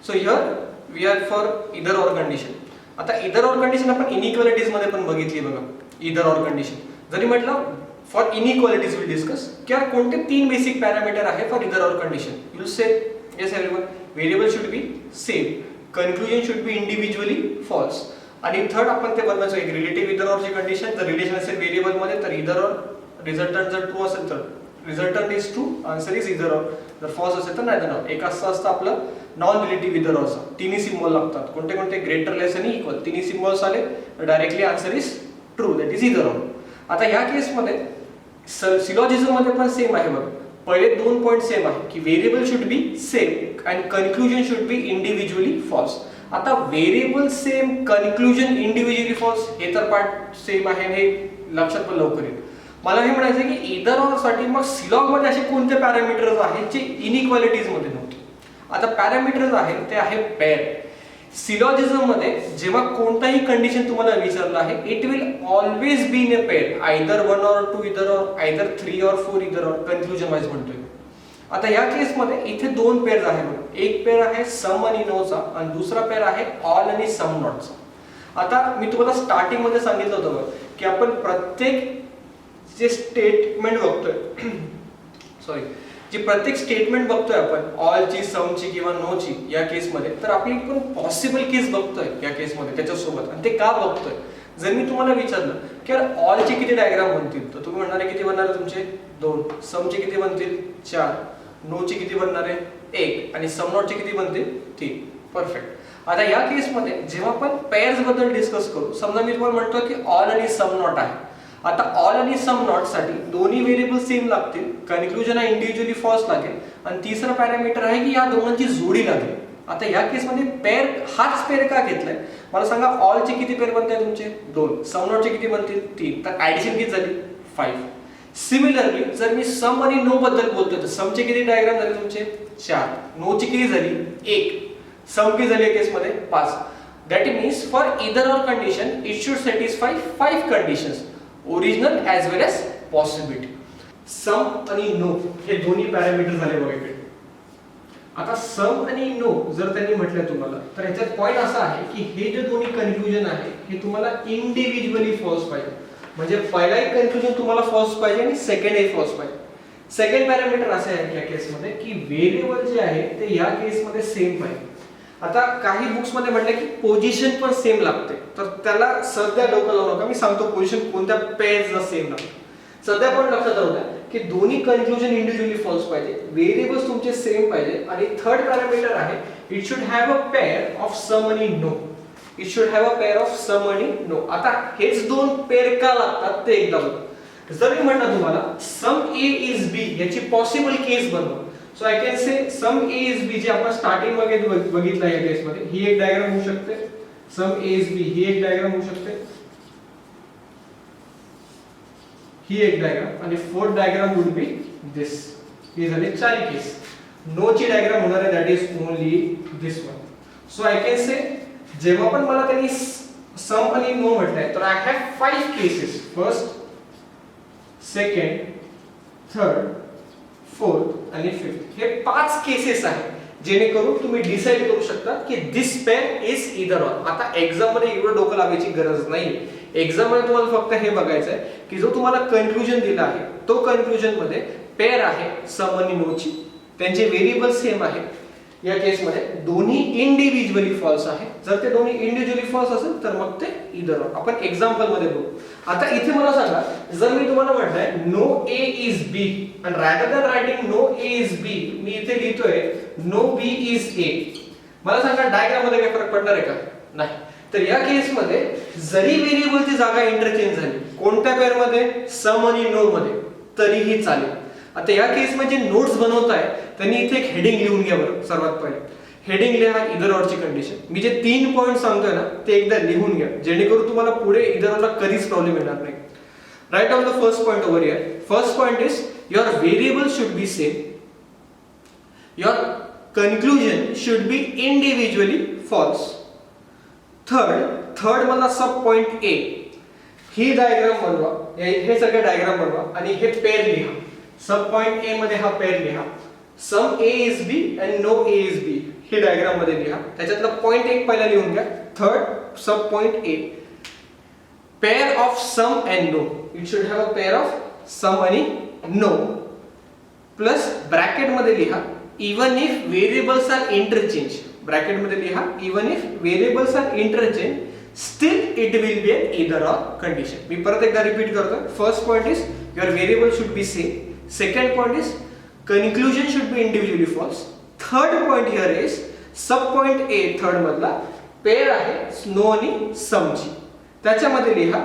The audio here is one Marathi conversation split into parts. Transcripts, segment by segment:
So here we are for either or condition. आता इदर ऑर कंडिशन आपण इनइक्वालिटीज मध्ये पण बघितली बघा. इदर ऑर कंडिशन जरी म्हटलं फॉर इनइक्वालिटीज विल डिस्कस की यार कोणते तीन बेसिक पॅरामीटर आहे for either or condition. You will say yes everyone. Variable should be same, conclusion should be individually false, आणि थर्ड आपण ते बनवायचं एक रिलेटिव्ह इदर ऑरची कंडिशन. जर रिलेशन असेल व्हेरिएबल मध्ये तर इदर ऑर, रिझल्टंट जर ट्रू असेल तर resultant is true, answer is either or. जर फॉल्स असेल तर नाही तर एक असं आपलं नॉन रिलेटिव्ह इदर ऑरचा. तिन्ही सिम्बॉल लागतात. कोणते कोणते? ग्रेटर, लेस आणि इक्वल. तिन्ही सिम्बॉल्स आले तर directly answer is true, that is either or. आता ह्या केसमध्ये सिलॉजिझम मध्ये पण सेम आहे बघा. पहिले दोन पॉइंट सेम आहे की variable should be same and conclusion should be individually false. आता variable same, conclusion individually false हे तर पार्ट सेम आहे, हे लक्षात पण लवकर येईल. मला हे म्हणायचं आहे की इदर ऑर साठी मग सिलॉग मध्ये असे कोणते पॅरामीटर्स आहेत जे इनइक्वालिटीज मध्ये नव्हते. आता पॅरामीटर्स आहेत ते आहे पेअर. सिलॉजिझम मध्ये जेव्हा कोणताही कंडिशन तुम्हाला विचारलं आहे, it will always be in a pair, either 1 or 2 either or, either 3 or 4 either or, conclusion wise म्हणतोय. आता या केस मध्ये इथे दोन पेअर्स आहे बघा. एक पेअर आहे सम आणि नोचा आणि दुसरा पेअर आहे ऑल आणि सम नॉटचा. आता मी तुम्हाला स्टार्टिंग मध्ये सांगितलं होतं बघ की आपण प्रत्येक जे स्टेटमेंट बघतोय सॉरी जी प्रत्येक स्टेटमेंट बघतोय आपण ऑलची, समची किंवा नोची या केसमध्ये, तर आपली पण पॉसिबल केस बघतोय या केसमध्ये त्याच्यासोबत. आणि ते का बघतोय? जर मी तुम्हाला विचारलं की यार ऑलचे किती डायग्राम बनतील तर तुम्ही म्हणणार किती बनणार आहे तुमचे? 2. समचे किती बनतील? 4. नोचे किती बनणार आहे? 1. आणि सम नॉटचे किती बनतील? 3. परफेक्ट. आता या केसमध्ये जेव्हा आपण पेअर्स बद्दल डिस्कस करू, समजा मी तुम्हाला म्हणतो की ऑल आणि सम नॉट आहे. आता ऑल आणि सम नॉट साठी दोन्ही व्हेरिएबल सेम लागतील, कन्क्लुजन हा इंडिव्हिज्युअली फॉल्स लागेल, आणि तिसरा पॅरामीटर आहे की या दोघांची जोडी लागेल. आता या केसमध्ये पेअर हाच पेअर का घेतलाय मला सांगा? ऑलचे किती पेअर बनतात तुमचे? 2. सम नॉटचे किती बनतील? 3. तर ऍडिशन किती झाली? 5. सिमिलरली जर मी सम आणि नो बद्दल बोलतोय तर समचे किती डायग्राम झाले तुमचे? 4. नोची किती झाली? 1. सम किती झाली या केसमध्ये? 5. That means for either or condition it should satisfy 5 conditions, original as well as possibility. Some आणि नो हे दोन्ही पॅरामीटर झाले बघा इकडे. आता सम आणि नो जर त्यांनी म्हटलं तुम्हाला तर ह्याच्यात पॉइंट असा आहे की हे जे दोन्ही कन्क्लुजन आहे हे तुम्हाला इंडिव्हिज्युअली फॉल्स पाहिजे. म्हणजे पहिलाही कन्क्लुजन तुम्हाला फॉल्स पाहिजे आणि सेकंडही फॉल्स पाहिजे. सेकंड पॅरामीटर असं आहे या केसमध्ये की व्हेरिएबल जे आहे ते या केसमध्ये सेम पाहिजे. आता काही बुक्स मध्ये म्हटलं की पोझिशन पण सेम लागते, तर त्याला सध्या डोकं लावू नका. मी सांगतो पोझिशन कोणत्या पेअर्सला सेम लागते. सध्या पण लक्षात राहू द्या की दोन्ही कन्क्लुजन इंडिव्हिज्युअली फॉल्स पाहिजे, व्हेरिएबल्स तुमचे सेम पाहिजे, आणि थर्ड पॅरामीटर आहे it should have a pair of some आणि no. It should have a pair of some आणि नो. आता हेच दोन पेअर का लागतात ते एकदा बघा. जर मी म्हटलं तुम्हाला सम ए इज बी याची पॉसिबल केस बनवा, so I can say some A is B जे आपण स्टार्टिंग मध्ये बघितलं या केसमध्ये, ही एक डायग्राम होऊ शकते. सम ए इज बी ही एक डायग्राम होऊ शकते, ही एक डायग्राम, आणि फोर्थ डायग्राम वुड बी दिस. हे झाले 4 केस. नो ची डायग्राम होणार आहे that is only this one. So I can से जेव्हा पण मला त्यांनी सम आणि नो म्हटलंय तर I have 5 cases. First, second, third, fourth आणि फिफ्थ हे 5 केसेस आहेत जेणेकरून तुम्ही डिसाइड करू शकता की दिस पेअर इज इदर ऑर. आता एक्झाम मध्ये एवढं डोकं लावायची गरज नाही. एक्झाम मध्ये तुम्हाला फक्त हे बघायचं आहे की जो तुम्हाला कन्क्लुजन दिला आहे तो कन्क्लुजन मध्ये पेअर आहे सम आणि नो ची, त्यांचे व्हेरिएबल सेम आहे. या केसमध्ये दोन्ही इंडिव्हिज्युअली फॉल्स आहे. जर ते दोन्ही इंडिव्हिज्युअली फॉल्स असेल तर मग ते इदर ऑर. आपण एक्झाम्पल मध्ये बघू. आता इथे मला सांगा, जर मी तुम्हाला म्हटलंय नो ए इज बी, आणि rather than writing no A is B मी इथे लिहितोय नो बी इज ए, मला सांगा डायग्राम मध्ये काय फरक पडणार आहे का? नाही. तर या केसमध्ये जरी व्हेरिएबलची जागा इंटरचेंज झाली कोणत्या पेअर मध्ये? सम आणि नो मध्ये, तरीही चालेल. आता या केसमध्ये जे नोट्स बनवताय त्यांनी इथे एक हेडिंग लिहून घ्या बरं. सर्वात पहिले हेडिंग लिहा इदर ऑरची कंडिशन. मी जे 3 पॉइंट सांगतोय ना ते एकदा लिहून घ्या जेणेकरून तुम्हाला पुढे इदर ऑरला कधीच प्रॉब्लेम येणार नाही. Right on the first point over here. First point is your variable should be same, your conclusion should be individually false. Third मला सब पॉइंट ए, ही डायग्राम बनवा, हे सगळे डायग्राम बनवा आणि हे पेअर लिहा. सब पॉइंट ए मध्ये हा पेअर लिहा. Some A is B and no A is B हे डायग्राम मध्ये लिहा. त्याच्यातला पॉइंट एक पहिला लिहून घ्या. Third sub point A, pair of some and no. It should have a pair of some आणि नो प्लस ब्रॅकेट मध्ये लिहा even if variables are interchange. Bracket मध्ये लिहा even if variables are interchange still it will be an either or condition. मी परत एकदा रिपीट करतो. First point is your variable should be same. Second point is conclusion should be individually false. Third point here is sub point A third मधला पेअर आहे नो आणि सम ची. त्याच्यामध्ये लिहा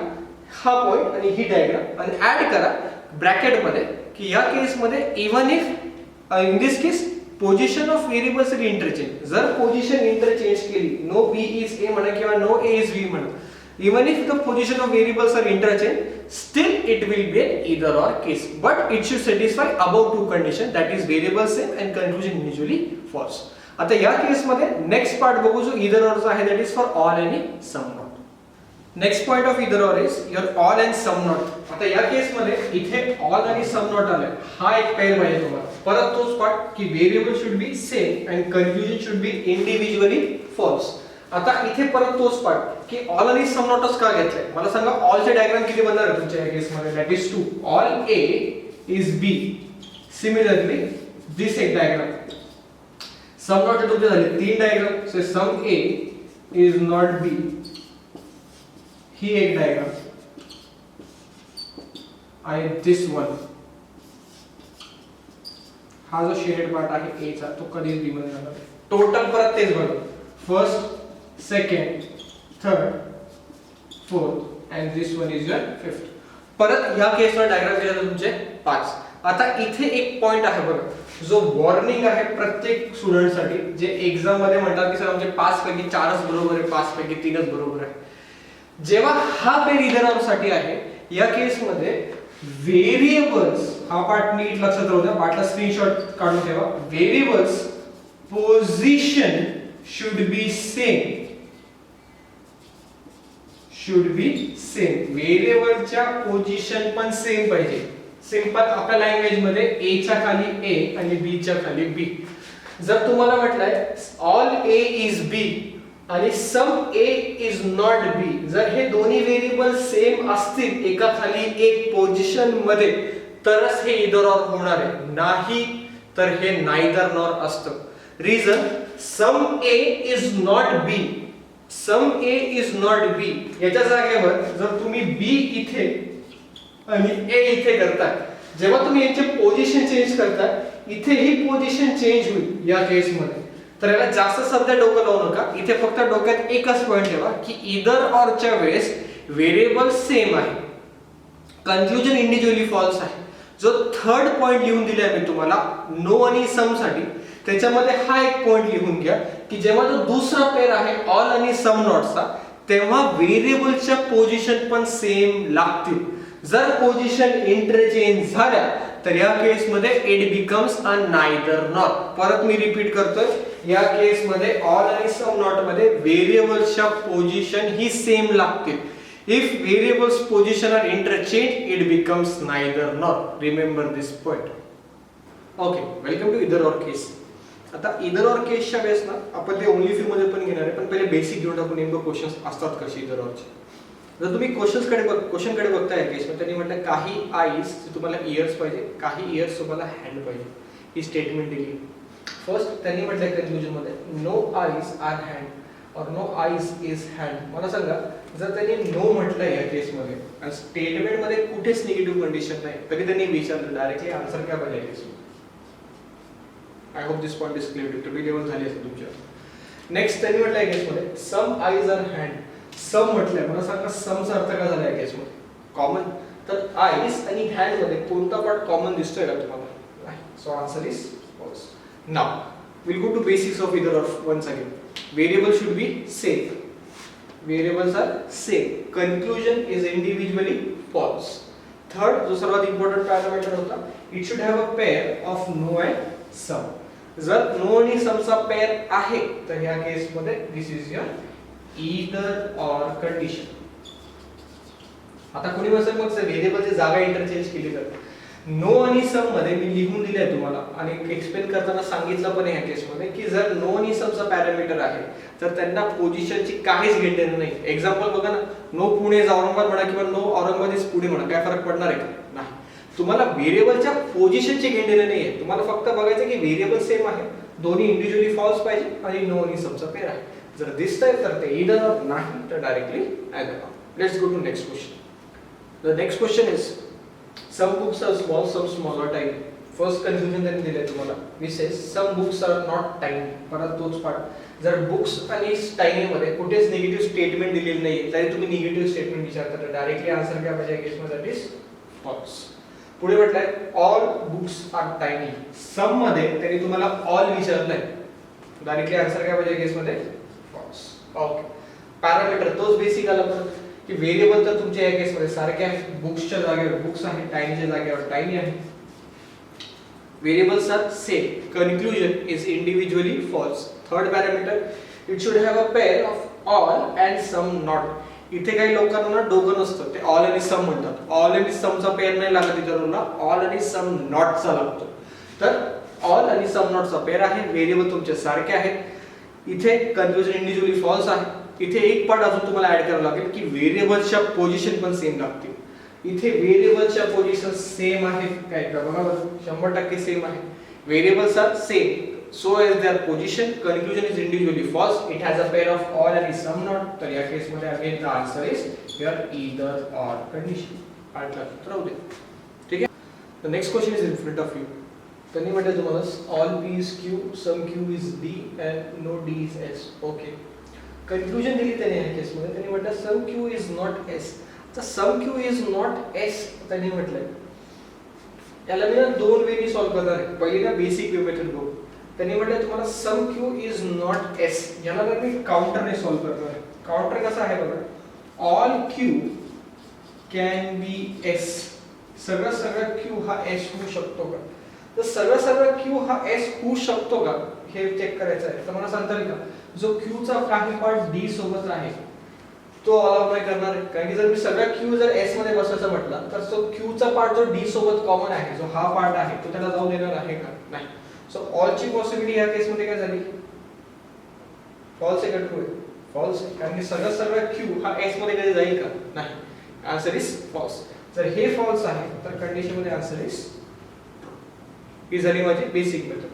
हा पॉइंट आणि ही डायग्राम आणि ऍड करा ब्रॅकेट मध्ये की या केस मध्ये even if in this case position of variables are interchange. जर पोझिशन इंटरचेंज केली नो बी इज ए म्हणा किंवा नो ए इज बी म्हणा, even if the position of variables are interchanged, still it will be an either or case, but it should satisfy above two conditions, that is variable same and conclusion individually false. आता या केस मध्ये नेक्स्ट पार्ट बघू जो either or चा आहे, that is for all आणि sum not. Next point of either or is your all and sum not. आता या केस मध्ये इथे all आणि sum not आले, हा एक पेअर पाहिजे तुम्हाला. परत तोच पार्ट की variable should be same and conclusion should be individually false. आता इथे परत तोच पार्ट की ऑल आणि सम नॉटच का घेतलाय. मला सांगा ऑल चे डायग्राम किती बनणार आहे तुमच्या या केस मध्ये, that is 2. All A is B. Similarly this एक डायग्राम. सम नॉट तुमचे झाले 3 diagram. So some A is not B. ही एक डायग्राम आणि दिस वन. हा जो शेडेड पार्ट आहे ए चा तो कधीच बी मध्ये जाणार. टोटल परत तेच बघा. First, second, third, fourth and this one is your fifth. परत या केसवर डायग्राम केला तर तुमचे 5. आता इथे एक पॉइंट आहे बघा जो वॉर्निंग आहे प्रत्येक स्टुडंट साठी, जे एक्झाम मध्ये म्हणतात की सर आमचे 5 पैकी 4च बरोबर आहे, 5 पैकी 3च बरोबर आहे. जेव्हा हा पेअर ईदर ऑर साठी आहे या केस मध्ये व्हेरिएबल्स, हा पार्ट नीट लक्षात राहू द्या, पार्टला स्क्रीनशॉट काढून ठेवा. Variables position should be same. should be same. Variable च्या पोझिशन पण सेम पाहिजे. सिंपल आपल्या लँग्वेज मध्ये a च्या खाली a आणि b च्या खाली b. जर तुम्हाला म्हटलंय all a is b आणि सम a is not b, जर हे दोन्ही व्हेरिएबल सेम असतील एका खाली एक पोझिशन मध्ये तरच हे ईदर ऑर होणार आहे, नाही तर हे नायदर नॉर असतं. Reason some a is not b. Some a is not b याच्या जागेवर जर तुम्ही b इथे आणि a इथे करताय, जेव्हा तुम्ही यांचे पोझिशन चेंज करताय इथे ही पोझिशन चेंज होईल या केस मध्ये. तर याला जास्त सध्या डोकं लावू नका. इथे फक्त डोक्यात एकच पॉइंट ठेवा की ईदर ऑर च्या वेळेस व्हेरिएबल सेम आहे, कन्क्लुजन इंडिव्हिज्युअली फॉल्स आहे. जो थर्ड पॉइंट लिहून दिलाय मी तुम्हाला नो आणि सम साठी, त्याच्यामध्ये हा एक पॉइंट लिहून घ्या की जेव्हा जो दुसरा पेअर आहे ऑल आणि सम नॉटचा, तेव्हा व्हेरिएबलच्या पोझिशन पण सेम लागतील. जर पोझिशन इंटरचेंज झाल्या तर या केस मध्ये it becomes a neither nor. परत मी रिपीट करतोय, या केस मध्ये ऑल आणि सम नॉट मध्ये व्हेरिएबलच्या पोझिशन ही सेम लागतील. If variables position are interchange it becomes neither nor. Remember this point. Okay, welcome to either or case. आता ईदर ऑर केसच्या वेळेस ना आपण ते ओनली फ्यू मध्ये पण घेणार आहे, पण पहिले बेसिक घेऊन टाकू नेमकं क्वेश्चन्स असतात कसे ईदर ऑरचे. जर तुम्ही क्वेश्चन कडे बघताय केसमध्ये, त्यांनी म्हटलं काही आईज तुम्हाला इयर्स पाहिजे, काही इयर्स तुम्हाला हँड पाहिजे, ही स्टेटमेंट दिली. फर्स्ट त्यांनी म्हटलंय कन्क्लुजन मध्ये नो आईज आर हँड और नो आईज इज हँड. मला सांगा जर त्यांनी नो म्हटलंय या केसमध्ये आणि स्टेटमेंट मध्ये कुठेच निगेटिव्ह कंडिशन नाही, तरी त्यांनी विचारलं डायरेक्टली आन्सर काय पाहिजे केसमध्ये. I hope this point is clear. Triple level झाली असेल तुमच्या. नेक्स्ट त्यांनी म्हटलंय केसमध्ये सम आईज आर हँड. सम म्हटलंय, मला सांगा समचा अर्थ काय झाला या केसमध्ये? कॉमन. तर आईज आणि हँड मध्ये कोणता पार्ट कॉमन दिसतोय का तुम्हाला? नाही. So answer is false. Now we'll go to basics of either or once again. Variable should be same. Variables are same. Conclusion is individually false. Third, जो सर्वात important parameter होता, it should have a pair of no and sum. जर no आणि sum चा pair आहे तर या केस मध्ये this is your either or condition. आता कोणी म्हणेल मग व्हेरिएबलची जागा इंटरचेंज केली जाते. नो आणि सम मध्ये मी लिहून दिले आहे तुम्हाला आणि एक्सप्लेन करताना सांगितलं पण आहे ह्या केसमध्ये की जर नो आणि समचा पॅरामीटर आहे तर त्यांना पोझिशनची काहीच घेण देणं नाही. एक्झाम्पल बघा ना, नो पुणे इज औरंगाबाद म्हणा किंवा नो औरंगाबाद इज पुणे म्हणा, काय फरक पडणार आहे का? नाही. तुम्हाला व्हेरिएबलच्या पोझिशनची घेण देणं नाही आहे. तुम्हाला फक्त बघायचं की व्हेरिएबल सेम आहे, दोन्ही इंडिव्हिज्युअली फॉल्स पाहिजे आणि नो आणि समचा पेअर आहे. जर दिसतंय तर ते ईदर ऑर, नाही तर directly either or. Let's go to next question. The next question is some books are small, some smaller tiny. First confusion त्यांनी दिले तुम्हाला. We says some books are not tiny. परत तोच पार्ट, जर बुक्स आणि टाइनी मध्ये कुठेच निगेटिव्ह स्टेटमेंट दिलेली नाही तरी तुम्ही निगेटिव्ह स्टेटमेंट विचारता तर डायरेक्टली आन्सर काय पाहिजे केस मध्ये? That is false. पुढे म्हटलंय all books are tiny. Some मध्ये त्यांनी तुम्हाला ऑल विचारलंय, डायरेक्टली आन्सर काय पाहिजे केस मध्ये? फॉल्स. ओके. पॅरामीटर तोच बेसिक आला परत की व्हेरिएबल तर तुमच्या या केस मध्ये सारखे आहेत. बुक्सच्या जागेवर बुक्स आहे, टाइनीच्या जागेवर टाइनी आहे. Variables are same. Conclusion is individually false. Third parameter, it should have a pair of all and some not. इथे काही लोकांना ना डोकं नसतं, ते all आणि some म्हणतात. all आणि some चा पेअर नाही लागत इथे रूलला, all आणि some not चा लागतो. तर all आणि some not चा पेअर आहे. व्हेरिएबल तुमचे सारखे आहेत. इथे कन्क्लुजन इंडिव्हिज्युअली फॉल्स आहे. इथे एक पार्ट अजून तुम्हाला ऍड करावं लागेल की व्हेरिएबलच्या पोझिशन पण सेम लागतील. इथे व्हेरिएबलच्या पोझिशन सेम आहे काय का? बघा बरं, 100% सेम आहे. Variables are same, so as their position. Conclusion is individually false. It has a pair of all आणि सम नॉट. तर या केस मध्ये again the answer is here either or condition. Part राहू दे. ठीक आहे. The next question is in front of you. त्यांनी म्हटलं तुम्हाला all P is Q, some Q is D and no D is S. Okay. Conclusion दिली त्याने या केस मध्ये. त्यांनी म्हटलं सम क्यू इज नॉट एस. तर सम क्यू इज नॉट एस त्यांनी म्हटलंय. याला मी ना दोन वेनी सॉल्व्ह करणार आहे. पहिली ना बेसिक वे मेथड बघू. त्यांनी म्हटलं तुम्हाला सम क्यू इज नॉट एस, याला तर मी काउंटरने सॉल्व्ह करणार आहे. काउंटर कसा आहे बघा, all Q can be S. सगळं क्यू हा एस होऊ शकतो का? तर सगळं क्यू हा एस होऊ शकतो का हे चेक करायचं आहे. तर मला सांगता येईल का जो क्यू चा काही पार्ट डी सोबत आहे तो ऑल अप्लाय करणार आहे? कारण की जर मी सगळा क्यू जर एस मध्ये बसवायचा म्हटलं तर तो क्यू चा पार्ट जो डी सोबत कॉमन आहे, जो हा पार्ट आहे तो त्याला जाऊ देणार आहे का? नाही. सो ऑल ची पॉसिबिलिटी या केस मध्ये काय झाली? फॉल्स आहे का ट्रू आहे? फॉल्स आहे. कारण की सगळा क्यू हा एस मध्ये कधी जाईल का? नाही. Answer is false. जर हे फॉल्स आहे तर कंडिशन मध्ये आन्सर इज ही झाली माझी बेसिक मेथड.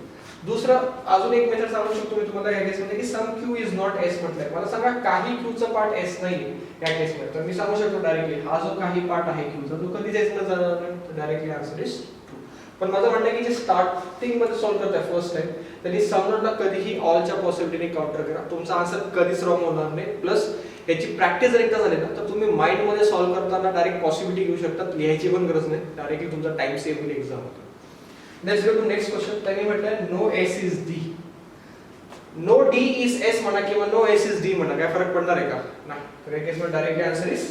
दुसरा अजून एक मेथड सांगू शकतो मी तुम्हाला या केस मध्ये की सम क्यू इज नॉट एस म्हटलंय. मला सांगा काही क्यू चा पार्ट एस नाही या केस मध्ये, तर मी सांगू शकतो डायरेक्टली हा जो काही पार्ट आहे क्यू चा तो कधीच एस मध्ये जाणार नाही. तर डायरेक्टली आन्सर इज ट्रू. पण माझं म्हणणं आहे की जे स्टार्टिंग मध्ये सॉल्व्ह करताय फर्स्ट टाइम त्यांनी सम नॉटला कधीही ऑलच्या पॉसिबिलिटीने काउंटर करा. तुमचा आन्सर कधीच रॉंग होणार नाही. प्लस याची प्रॅक्टिस जर एकदा झाली ना तर तुम्ही माइंड मध्ये सॉल्व्ह करताना डायरेक्ट पॉसिबिलिटी घेऊ शकता. लिहायची पण गरज नाही, डायरेक्टली तुमचा टाइम सेव्ह होईल एक्झाम मध्ये. Let's go to next question. त्यांनी म्हटलं no S is D. No D is S म्हणा किंवा नो एस इज डी म्हणा, काय फरक पडणार आहे का? नाही. तर या केस मध्ये डायरेक्टली आन्सर इज